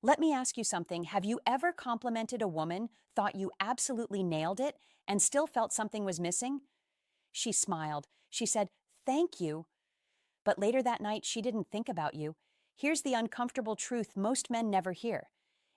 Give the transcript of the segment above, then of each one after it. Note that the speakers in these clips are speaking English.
Let me ask you something. Have you ever complimented a woman, thought you absolutely nailed it, and still felt something was missing? She smiled. She said, "Thank you." But later that night, she didn't think about you. Here's the uncomfortable truth most men never hear.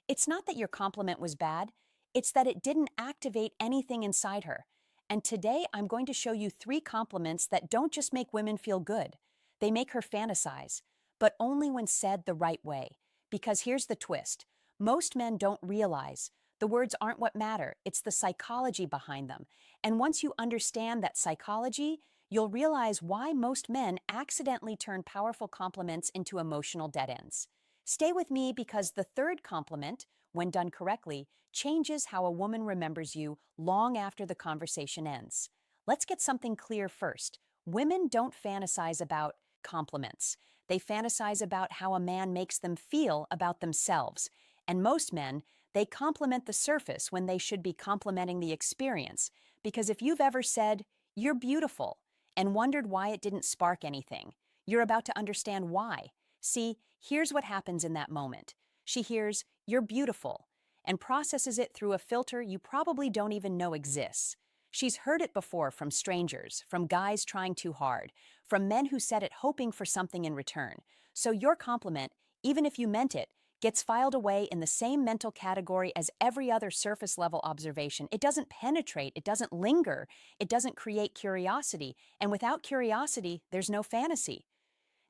It's not that your compliment was bad, it's that it didn't activate anything inside her. And today, I'm going to show you 3 compliments that don't just make women feel good, they make her fantasize, but only when said the right way. Because here's the twist: most men don't realize the words aren't what matter, it's the psychology behind them. And once you understand that psychology, you'll realize why most men accidentally turn powerful compliments into emotional dead ends. Stay with me because the third compliment, when done correctly, changes how a woman remembers you long after the conversation ends. Let's get something clear first. Women don't fantasize about compliments. They fantasize about how a man makes them feel about themselves. And most men, they compliment the surface when they should be complimenting the experience. Because if you've ever said, "You're beautiful," and wondered why it didn't spark anything, you're about to understand why. See, here's what happens in that moment. She hears, "You're beautiful," and processes it through a filter you probably don't even know exists. She's heard it before from strangers, from guys trying too hard, from men who said it hoping for something in return. So your compliment, even if you meant it, gets filed away in the same mental category as every other surface level observation. It doesn't penetrate, it doesn't linger, it doesn't create curiosity, and without curiosity, there's no fantasy.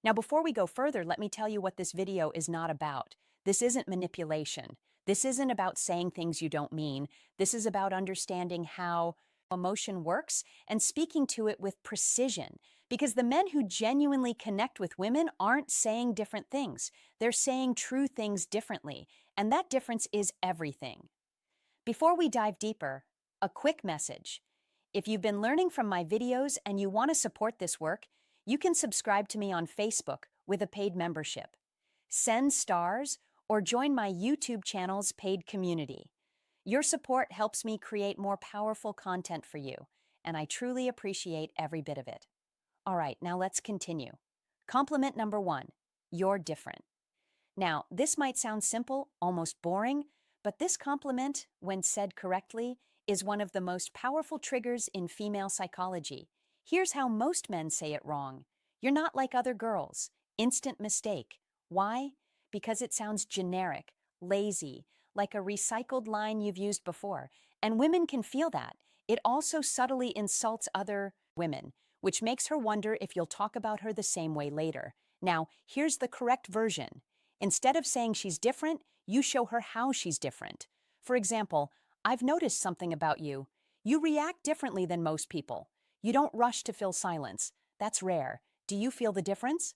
Now, before we go further, let me tell you what this video is not about. This isn't manipulation. This isn't about saying things you don't mean. This is about understanding how emotion works and speaking to it with precision. Because the men who genuinely connect with women aren't saying different things. They're saying true things differently. And that difference is everything. Before we dive deeper, a quick message. If you've been learning from my videos and you want to support this work, you can subscribe to me on Facebook with a paid membership, send stars, or join my YouTube channel's paid community. Your support helps me create more powerful content for you, and I truly appreciate every bit of it. All right, now let's continue. Compliment number 1, you're different. Now, this might sound simple, almost boring, but this compliment, when said correctly, is one of the most powerful triggers in female psychology. Here's how most men say it wrong. "You're not like other girls." Instant mistake. Why? Because it sounds generic, lazy, like a recycled line you've used before. And women can feel that. It also subtly insults other women, which makes her wonder if you'll talk about her the same way later. Now, here's the correct version. Instead of saying she's different, you show her how she's different. For example, "I've noticed something about you. You react differently than most people. You don't rush to fill silence. That's rare. Do you feel the difference?"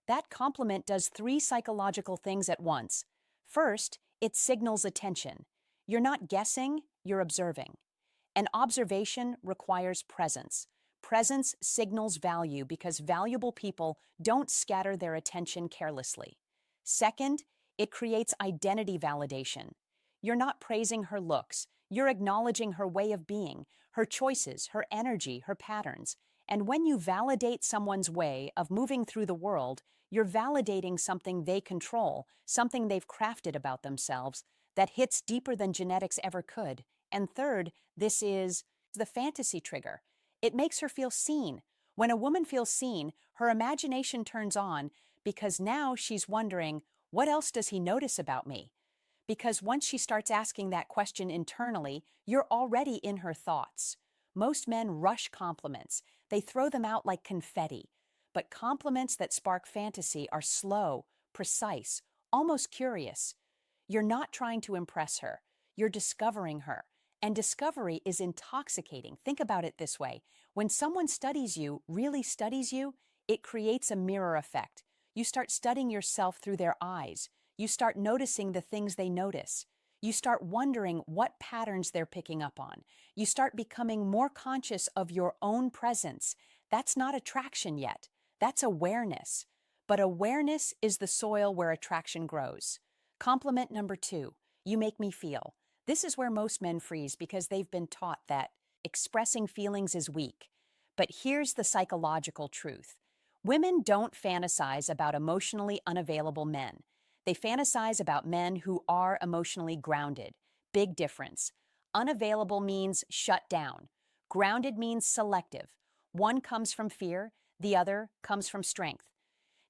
That compliment does 3 psychological things at once. First, it signals attention. You're not guessing, you're observing. And observation requires presence. Presence signals value because valuable people don't scatter their attention carelessly. Second, it creates identity validation. You're not praising her looks, you're acknowledging her way of being, her choices, her energy, her patterns. And when you validate someone's way of moving through the world, you're validating something they control, something they've crafted about themselves that hits deeper than genetics ever could. And third, this is the fantasy trigger. It makes her feel seen. When a woman feels seen, her imagination turns on because now she's wondering, what else does he notice about me? Because once she starts asking that question internally, you're already in her thoughts. Most men rush compliments. They throw them out like confetti. But compliments that spark fantasy are slow, precise, almost curious. You're not trying to impress her. You're discovering her. And discovery is intoxicating. Think about it this way. When someone studies you, really studies you, it creates a mirror effect. You start studying yourself through their eyes. You start noticing the things they notice. You start wondering what patterns they're picking up on. You start becoming more conscious of your own presence. That's not attraction yet. That's awareness. But awareness is the soil where attraction grows. Compliment number 2, you make me feel. This is where most men freeze because they've been taught that expressing feelings is weak. But here's the psychological truth. Women don't fantasize about emotionally unavailable men. They fantasize about men who are emotionally grounded. Big difference. Unavailable means shut down. Grounded means selective. One comes from fear, the other comes from strength.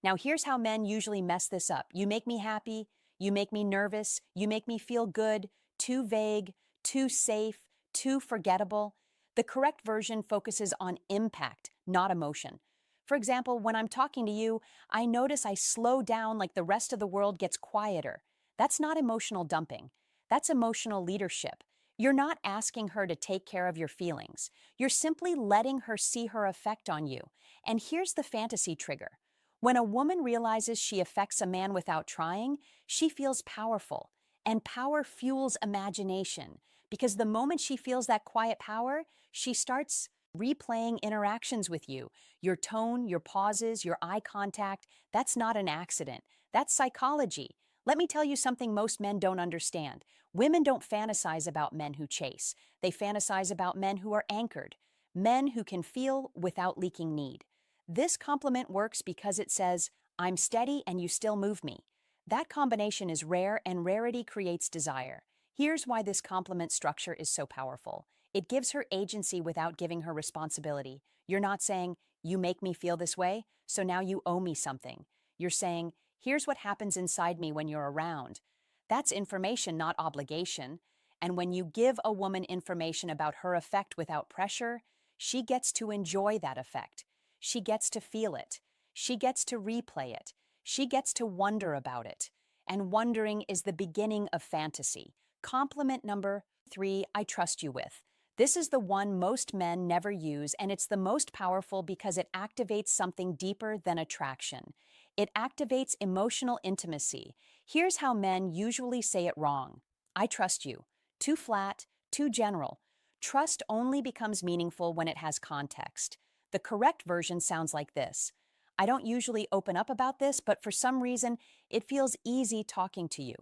Now, here's how men usually mess this up. You make me happy, you make me nervous, you make me feel good, too vague, too safe, too forgettable. The correct version focuses on impact, not emotion. For example, when I'm talking to you, I notice I slow down like the rest of the world gets quieter. That's not emotional dumping. That's emotional leadership. You're not asking her to take care of your feelings. You're simply letting her see her effect on you. And here's the fantasy trigger. When a woman realizes she affects a man without trying, she feels powerful. And power fuels imagination. Because the moment she feels that quiet power, she starts replaying interactions with you. Your tone, your pauses, your eye contact, that's not an accident. That's psychology. Let me tell you something most men don't understand. Women don't fantasize about men who chase. They fantasize about men who are anchored. Men who can feel without leaking need. This compliment works because it says, I'm steady and you still move me. That combination is rare and rarity creates desire. Here's why this compliment structure is so powerful. It gives her agency without giving her responsibility. You're not saying, you make me feel this way, so now you owe me something. You're saying, here's what happens inside me when you're around. That's information, not obligation. And when you give a woman information about her effect without pressure, she gets to enjoy that effect. She gets to feel it. She gets to replay it. She gets to wonder about it. And wondering is the beginning of fantasy. Compliment number 3, I trust you with. This is the one most men never use, and it's the most powerful because it activates something deeper than attraction. It activates emotional intimacy. Here's how men usually say it wrong. I trust you. Too flat, too general. Trust only becomes meaningful when it has context. The correct version sounds like this. I don't usually open up about this, but for some reason, it feels easy talking to you.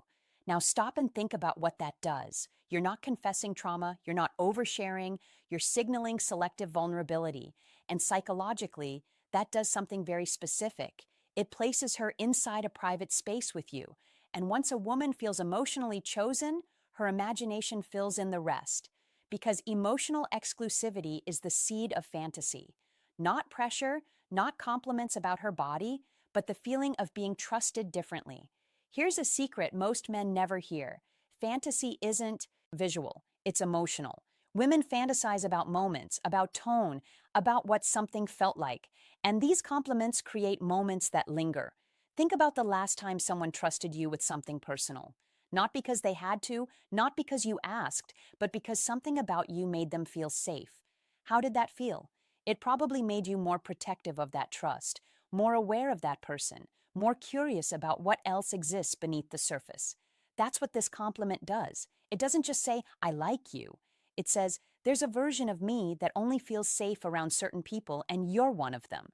Now stop and think about what that does. You're not confessing trauma, you're not oversharing, you're signaling selective vulnerability. And psychologically, that does something very specific. It places her inside a private space with you. And once a woman feels emotionally chosen, her imagination fills in the rest. Because emotional exclusivity is the seed of fantasy. Not pressure, not compliments about her body, but the feeling of being trusted differently. Here's a secret most men never hear. Fantasy isn't visual, it's emotional. Women fantasize about moments, about tone, about what something felt like. And these compliments create moments that linger. Think about the last time someone trusted you with something personal. Not because they had to, not because you asked, but because something about you made them feel safe. How did that feel? It probably made you more protective of that trust, more aware of that person, more curious about what else exists beneath the surface. That's what this compliment does. It doesn't just say, I like you. It says, there's a version of me that only feels safe around certain people, and you're one of them.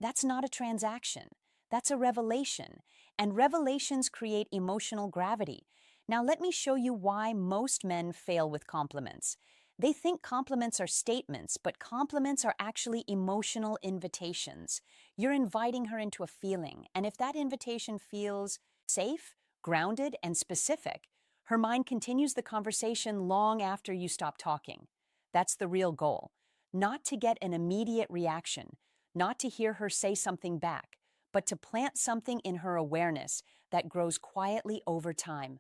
That's not a transaction. That's a revelation. And revelations create emotional gravity. Now, let me show you why most men fail with compliments. They think compliments are statements, but compliments are actually emotional invitations. You're inviting her into a feeling, and if that invitation feels safe, grounded, and specific, her mind continues the conversation long after you stop talking. That's the real goal. Not to get an immediate reaction, not to hear her say something back, but to plant something in her awareness that grows quietly over time.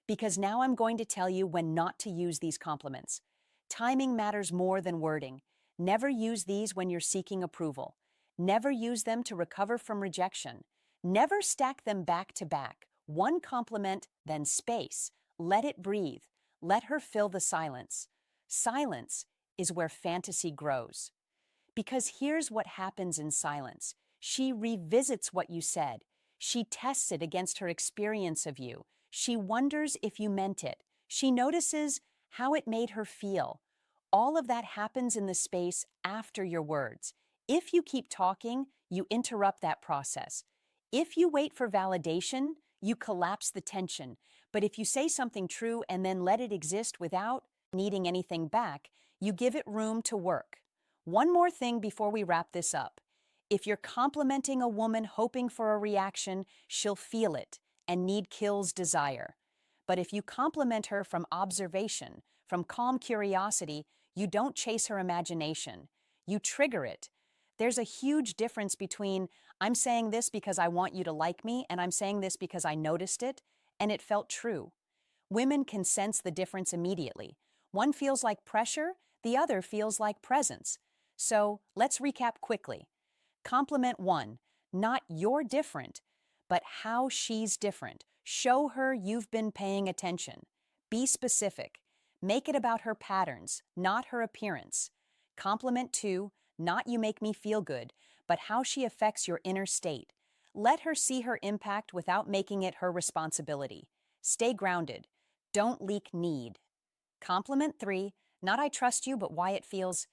Because now I'm going to tell you when not to use these compliments. Timing matters more than wording. Never use these when you're seeking approval. Never use them to recover from rejection. Never stack them back to back. One compliment, then space. Let it breathe. Let her fill the silence. Silence is where fantasy grows. Because here's what happens in silence. She revisits what you said. She tests it against her experience of you. She wonders if you meant it. She notices how it made her feel. All of that happens in the space after your words. If you keep talking, you interrupt that process. If you wait for validation, you collapse the tension. But if you say something true and then let it exist without needing anything back, you give it room to work. One more thing before we wrap this up. If you're complimenting a woman hoping for a reaction, she'll feel it. and need kills desire. But if you compliment her from observation, from calm curiosity, you don't chase her imagination. You trigger it. There's a huge difference between I'm saying this because I want you to like me and I'm saying this because I noticed it and it felt true. Women can sense the difference immediately. One feels like pressure, the other feels like presence. So let's recap quickly. Compliment one, not you're different, but how she's different. Show her you've been paying attention. Be specific. Make it about her patterns, not her appearance. Compliment two, not you make me feel good, but how she affects your inner state. Let her see her impact without making it her responsibility. Stay grounded. Don't leak need. Compliment three, not I trust you, but why it feels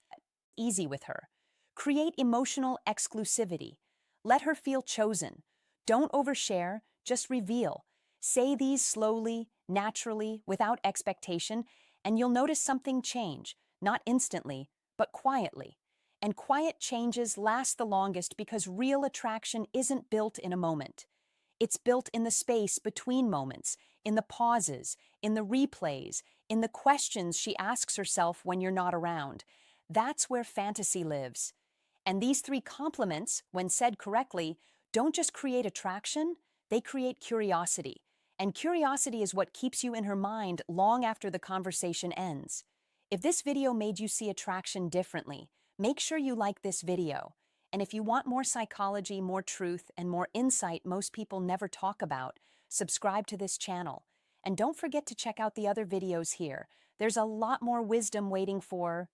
easy with her. Create emotional exclusivity. Let her feel chosen. Don't overshare, just reveal. Say these slowly, naturally, without expectation, and you'll notice something change, not instantly, but quietly. And quiet changes last the longest because real attraction isn't built in a moment. It's built in the space between moments, in the pauses, in the replays, in the questions she asks herself when you're not around. That's where fantasy lives. And these three compliments, when said correctly, don't just create attraction, they create curiosity. And curiosity is what keeps you in her mind long after the conversation ends. If this video made you see attraction differently, make sure you like this video. And if you want more psychology, more truth, and more insight most people never talk about, subscribe to this channel. And don't forget to check out the other videos here. There's a lot more wisdom waiting for